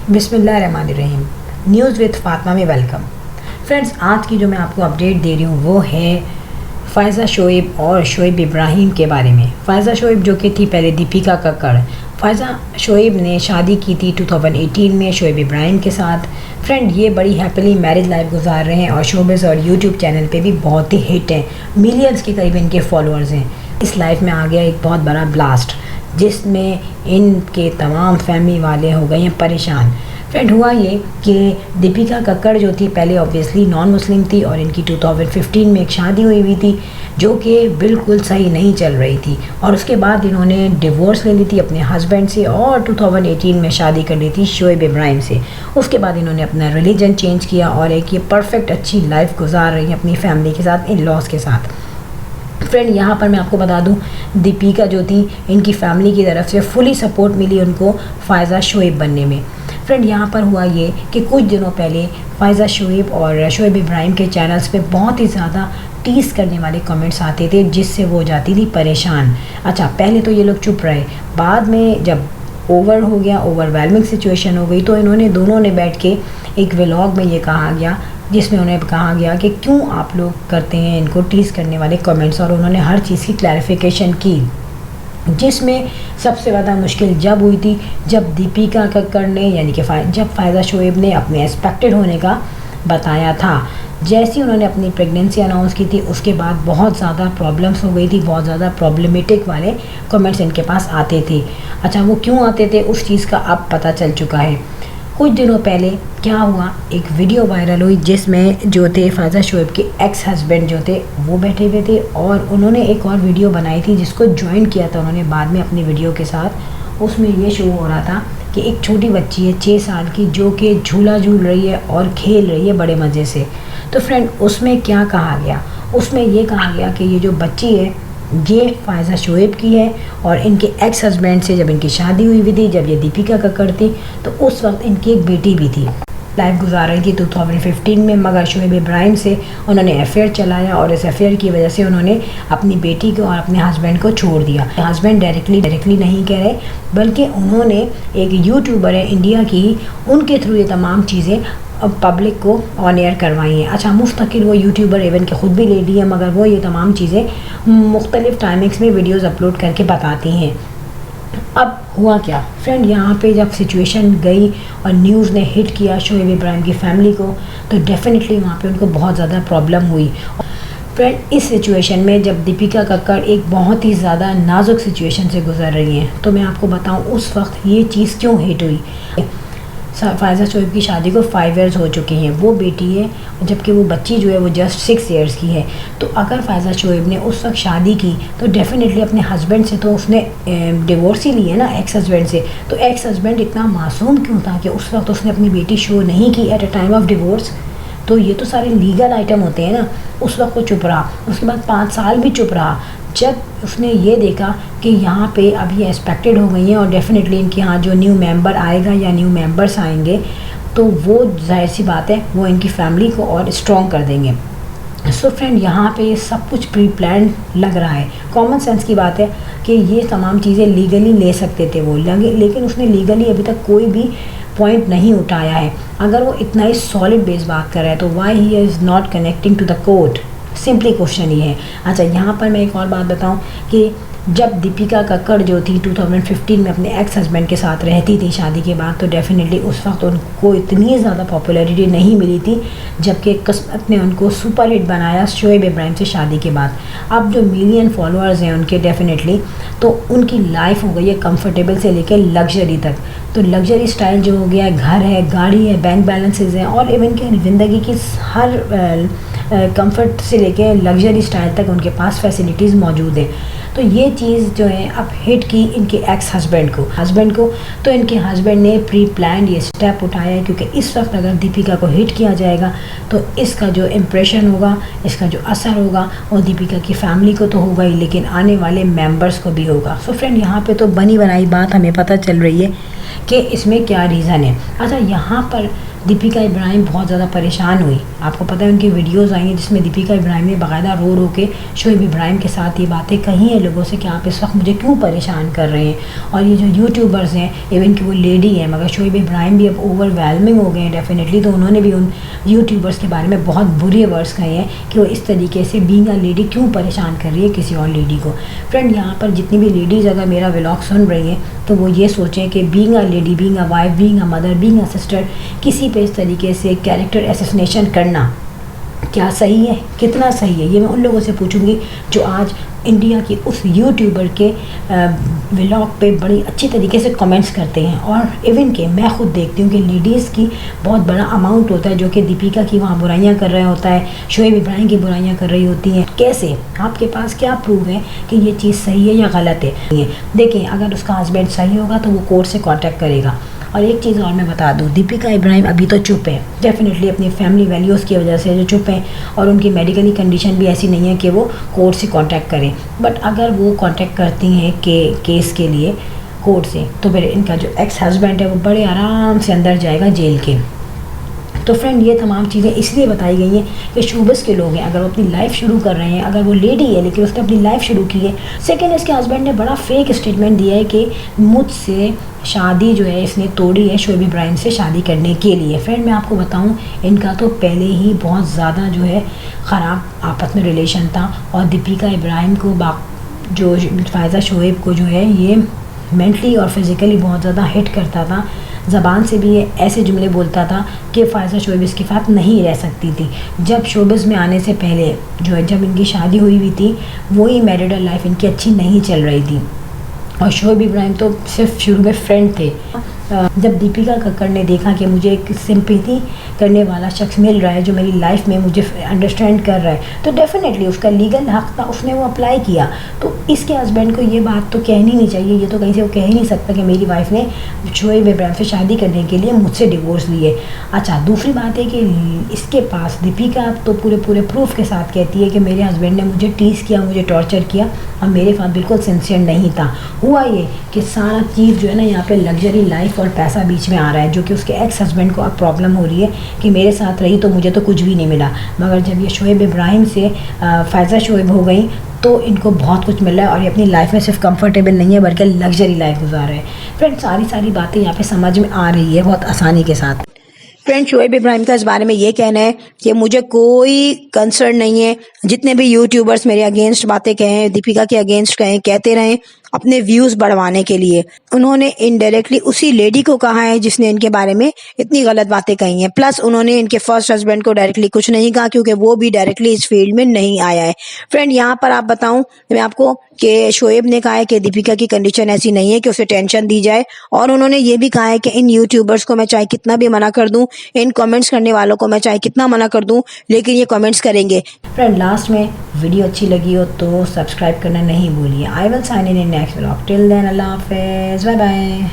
बिस्मिल्लाहिर्रहमानिर्रहीम। News with Fatima में welcome. Friends, आज की जो मैं आपको अपडेट दे रही हूँ वो है फ़ायज़ा शोएब और शोएब इब्राहिम के बारे में। फ़ायज़ा शोएब जो कि थी पहले दीपिका कक्कड़। फ़ायज़ा शोएब ने शादी की थी 2018 में शोएब इब्राहिम के साथ। फ्रेंड, ये बड़ी हैप्पीली मैरिज लाइफ गुजार रहे हैं और शोबिज़ और यूट्यूब चैनल पे भी बहुत ही हिट हैं। मिलियंस के करीब इनके फॉलोअर्स हैं। इस लाइफ में आ गया एक बहुत बड़ा ब्लास्ट जिसमें इनके तमाम फैमिली वाले हो गए हैं परेशान। फ्रेंड, हुआ ये कि दीपिका कक्कड़ जो थी पहले ऑब्वियसली नॉन मुस्लिम थी और इनकी 2015 में एक शादी हुई थी जो कि बिल्कुल सही नहीं चल रही थी और उसके बाद इन्होंने डिवोर्स ले ली थी अपने हस्बैंड से और 2018 में शादी कर ली थी शोएब इब्राहिम से। उसके बाद इन्होंने अपना रिलीजन चेंज किया और एक ये परफेक्ट अच्छी लाइफ गुजार रही है अपनी फैमिली के साथ, इन लॉज के साथ। फ्रेंड, यहाँ पर मैं आपको बता दूँ, दीपिका जो थी इनकी फैमिली की तरफ से फुली सपोर्ट मिली उनको फ़ायज़ा शोएब बनने में। फ्रेंड, यहाँ पर हुआ ये कि कुछ दिनों पहले फ़ायज़ा शोएब और शोएब इब्राहिम के चैनल्स पे बहुत ही ज़्यादा टीज़ करने वाले कमेंट्स आते थे जिससे वो जाती थी परेशान। अच्छा, पहले तो ये लोग चुप रहे, बाद में जब ओवर हो गया, ओवरवेलमिंग सिचुएशन हो गई, तो इन्होंने दोनों ने बैठ के एक व्लॉग में ये कहा गया जिसमें उन्हें कहा गया कि क्यों आप लोग करते हैं इनको टीज़ करने वाले कमेंट्स, और उन्होंने हर चीज़ की क्लैरिफिकेशन की। जिसमें सबसे ज़्यादा मुश्किल जब हुई थी जब दीपिका कक्कड़ ने यानी कि जब फ़ायज़ा शोएब ने अपने एक्सपेक्टेड होने का बताया था। जैसे ही उन्होंने अपनी प्रेगनेंसी अनाउंस की थी उसके बाद बहुत ज़्यादा प्रॉब्लम्स हो गई थी, बहुत ज़्यादा प्रॉब्लमेटिक वाले कमेंट्स इनके पास आते थे। अच्छा, वो क्यों आते थे उस चीज़ का अब पता चल चुका है। कुछ दिनों पहले क्या हुआ, एक वीडियो वायरल हुई जिसमें जो थे फ़ायज़ा शोएब के एक्स हस्बैंड जो थे वो बैठे हुए थे और उन्होंने एक और वीडियो बनाई थी जिसको ज्वाइन किया था उन्होंने बाद में अपनी वीडियो के साथ। उसमें ये शो हो रहा था कि एक छोटी बच्ची है 6 साल की जो कि झूला झूल रही है और खेल रही है बड़े मज़े से। तो फ्रेंड, उसमें क्या कहा गया, उसमें ये कहा गया कि ये जो बच्ची है ये फ़ायज़ा शोएब की है और इनके एक्स हस्बैंड से जब इनकी शादी हुई थी, जब ये दीपिका कक्कड़ थी, तो उस वक्त इनकी एक बेटी भी थी। लाइफ गुजार रही थी 2015 में, मगर शोएब इब्राहिम से उन्होंने अफेयर चलाया और इस अफेयर की वजह से उन्होंने अपनी बेटी को और अपने हस्बैंड को छोड़ दिया। हस्बैंड डायरेक्टली नहीं कह रहे, बल्कि उन्होंने एक यूट्यूबर है इंडिया की, उनके थ्रू ये तमाम चीज़ें पब्लिक को ऑन एयर करवाई हैं। अच्छा, मुस्तकिल वो यूट्यूबर इवन के ख़ुद भी लेडी है, मगर वो ये तमाम चीज़ें मुख्तलिफ़ टाइमिंग्स में वीडियोज़ अपलोड करके बताती हैं। अब हुआ क्या फ्रेंड, यहाँ पे जब सिचुएशन गई और न्यूज़ ने हिट किया शोएब इब्राहिम की फैमिली को, तो डेफिनेटली वहाँ पे उनको बहुत ज़्यादा प्रॉब्लम हुई। फ्रेंड, इस सिचुएशन में जब दीपिका कक्कड़ एक बहुत ही ज़्यादा नाजुक सिचुएशन से गुजर रही हैं, तो मैं आपको बताऊँ उस वक्त ये चीज़ क्यों हिट हुई। फ़ायज़ा शोएब की शादी को 5 इयर्स हो चुके हैं, वो बेटी है जबकि वो बच्ची जो है वो जस्ट 6 इयर्स की है। तो अगर फ़ायज़ा शोएब ने उस वक्त शादी की तो डेफ़िनेटली अपने हस्बैंड से तो उसने डिवोर्स ही ली है ना, एक्स हस्बैंड से। तो एक्स हस्बैंड इतना मासूम क्यों था कि उस वक्त उसने अपनी बेटी शो नहीं की at a time of divorce. तो ये तो सारे लीगल आइटम होते हैं ना। उस वक्त वो चुप रहा, उसके बाद 5 साल भी चुप रहा। जब उसने ये देखा कि यहाँ पे अब ये एक्सपेक्टेड हो गई हैं और डेफिनेटली इनके यहाँ जो न्यू मेंबर आएगा या न्यू मेंबर्स आएंगे तो वो जाहिर सी बात है वो इनकी फैमिली को और स्ट्रॉन्ग कर देंगे। सो फ्रेंड, यहाँ पे सब कुछ प्री प्लान लग रहा है। कॉमन सेंस की बात है कि ये तमाम चीज़ें लीगली ले सकते थे वो लगे, लेकिन उसने लीगली अभी तक कोई भी पॉइंट नहीं उठाया है। अगर वो इतना ही सॉलिड बेस बात कर रहा है तो why he is not connecting to the court, simply question ये है। अच्छा, यहाँ पर मैं एक और बात बताऊँ कि जब दीपिका कक्कड़ जो थी 2015 में अपने एक्स हस्बैंड के साथ रहती थी शादी के बाद, तो डेफिनेटली उस वक्त उनको इतनी ज़्यादा पॉपुलैरिटी नहीं मिली थी, जबकि किस्मत ने उनको सुपर हिट बनाया शोएब इब्राहिम से शादी के बाद। अब जो मिलियन फॉलोअर्स हैं उनके डेफिनेटली, तो उनकी लाइफ हो गई है कंफर्टेबल से लेकर लग्जरी तक। तो लग्जरी स्टाइल जो हो गया है, घर है, गाड़ी है, बैंक बैलेंसेज हैं और इवन के ज़िंदगी की हर कंफर्ट से लेके लग्जरी स्टाइल तक उनके पास फैसिलिटीज़ मौजूद है। तो ये चीज़ जो है अब हिट की इनके एक्स हस्बैंड को। तो इनके हस्बैंड ने प्री प्लान ये स्टेप उठाया है, क्योंकि इस वक्त अगर दीपिका को हिट किया जाएगा तो इसका जो इम्प्रेशन होगा, इसका जो असर होगा वो दीपिका की फैमिली को तो होगा ही, लेकिन आने वाले मेंबर्स को भी होगा। सो फ्रेंड, यहाँ पे तो बनी बनाई बात हमें पता चल रही है कि इसमें क्या रीज़न है। अच्छा, यहाँ पर दीपिका इब्राहिम बहुत ज़्यादा परेशान हुई। आपको पता है उनकी वीडियोस आई हैं जिसमें दीपिका इब्राहिम ने बाकायदा रो रो के शोएब इब्राहिम के साथ ये बातें कही हैं लोगों से कि आप इस वक्त मुझे क्यों परेशान कर रहे हैं। और ये जो यूट्यूबर्स हैं, इवन कि वो लेडी है, मगर शोएब इब्राहिम भी अब ओवरवेलमिंग हो गए हैं डेफिनेटली, तो उन्होंने भी उन यूट्यूबर्स के बारे में बहुत बुरे वर्ड्स कहे हैं कि वो इस तरीके से बीइंग अ लेडी क्यों परेशान कर रही है किसी और लेडी को। फ्रेंड, यहाँ पर जितनी भी लेडीज़ अगर मेरा व्लॉग सुन रही हैं तो वो ये सोचें कि being a lady, being a wife, being a mother, being a sister, किसी पे इस तरीके से कैरेक्टर असैसिनेशन करना क्या सही है, कितना सही है, ये मैं उन लोगों से पूछूंगी जो आज इंडिया की उस यूट्यूबर के व्लॉग पे बड़ी अच्छी तरीके से कमेंट्स करते हैं। और इवन के मैं खुद देखती हूँ कि लेडीज़ की बहुत बड़ा अमाउंट होता है जो कि दीपिका की वहाँ बुराइयाँ कर रहा होता है, शोएब इब्राहिम की बुराइयाँ कर रही होती हैं। कैसे, आपके पास क्या प्रूफ है कि ये चीज़ सही है या गलत है? देखें, अगर उसका हस्बैंड सही होगा तो वो कोर्ट से कॉन्टैक्ट करेगा। और एक चीज़ और मैं बता दूं, दीपिका इब्राहिम अभी तो चुप है, डेफिनेटली अपनी फैमिली वैल्यूज़ की वजह से जो चुप हैं, और उनकी मेडिकली कंडीशन भी ऐसी नहीं है कि वो कोर्ट से कांटेक्ट करें। बट अगर वो कांटेक्ट करती हैं केस के लिए कोर्ट से, तो फिर इनका जो एक्स हस्बैंड है वो बड़े आराम से अंदर जाएगा जेल के। तो फ्रेंड, ये तमाम चीज़ें इसलिए बताई गई हैं कि शोबिस के लोग हैं, अगर वो अपनी लाइफ शुरू कर रहे हैं, अगर वो लेडी है लेकिन उसने अपनी लाइफ शुरू की है। सेकंड, इसके हस्बैंड ने बड़ा फेक स्टेटमेंट दिया है कि मुझसे शादी जो है इसने तोड़ी है शोएब इब्राहिम से शादी करने के लिए। फ्रेंड, मैं आपको बताऊं, इनका तो पहले ही बहुत ज़्यादा जो है ख़राब आपस में रिलेशन था, और दीपिका इब्राहिम को जो फ़ायज़ा शोएब को जो है ये मेंटली और फिज़िकली बहुत ज़्यादा हिट करता था। ज़बान से भी ये ऐसे जुमले बोलता था कि फ़ायज़ा शोएब के साथ नहीं रह सकती थी। जब शोबिज़ में आने से पहले जो है, जब इनकी शादी हुई थी, वही मैरिडल लाइफ इनकी अच्छी नहीं चल रही थी, और शोएब इब्राहिम तो सिर्फ शुरू में फ्रेंड थे। जब दीपिका कक्कड़ ने देखा कि मुझे एक सिंपैथी करने वाला शख्स मिल रहा है जो मेरी लाइफ में मुझे अंडरस्टैंड कर रहा है, तो डेफिनेटली उसका लीगल हक़ था, उसने वो अप्लाई किया। तो इसके हस्बैंड को ये बात तो कहनी नहीं चाहिए, ये तो कहीं से वो कह ही नहीं सकता कि मेरी वाइफ ने शोएब इब्राहिम से शादी करने के लिए मुझसे डिवोर्स लिए। अच्छा, दूसरी बात है कि इसके पास दीपिका तो पूरे प्रूफ के साथ कहती है कि मेरे हस्बैंड ने मुझे टीज़ किया, मुझे टॉर्चर किया, और मेरे साथ बिल्कुल सिंसियर नहीं था। हुआ ये कि सारा चीज़ जो है ना, यहाँ पे लग्जरी लाइफ और पैसा बीच में आ रहा है, जो कि उसके एक्स हस्बैंड को अब प्रॉब्लम हो रही है कि मेरे साथ रही तो मुझे तो कुछ भी नहीं मिला, मगर जब ये शोएब इब्राहिम से फ़ायज़ा शोएब हो गई तो इनको बहुत कुछ मिल रहा है, और ये अपनी लाइफ में सिर्फ कंफर्टेबल नहीं है बल्कि लग्जरी लाइफ गुजार रहे हैं। फ्रेंड, सारी बातें यहाँ पे समझ में आ रही है बहुत आसानी के साथ। फ्रेंड, शोएब इब्राहिम का इस बारे में ये कहना है कि मुझे कोई कंसर्न नहीं है, जितने भी यूट्यूबर्स मेरे अगेंस्ट बातें कहें, दीपिका के अगेंस्ट कहें, कहते रहें अपने व्यूज़ बढ़वाने के लिए। उन्होंने इनडायरेक्टली उसी लेडी को कहा है जिसने इनके बारे में इतनी गलत बातें कही हैं, प्लस उन्होंने इनके फर्स्ट हस्बैंड को डायरेक्टली कुछ नहीं कहा क्योंकि वो भी डायरेक्टली इस फील्ड में नहीं आया है। फ्रेंड, यहाँ पर आप बताऊं मैं आपको कि शोएब ने कहा है कि दीपिका की कंडीशन ऐसी नहीं है कि उसे टेंशन दी जाए, और उन्होंने ये भी कहा है कि इन यूट्यूबर्स को मैं चाहे कितना भी मना कर दूं, इन कमेंट्स करने वालों को मैं चाहे कितना मना कर दूं, लेकिन ये कमेंट्स करेंगे। फ्रेंड, लास्ट में वीडियो अच्छी लगी हो तो सब्सक्राइब करना नहीं भूलिए। I will sign in next vlog. Till then, अल्लाह हाफिज़, बाय बाय।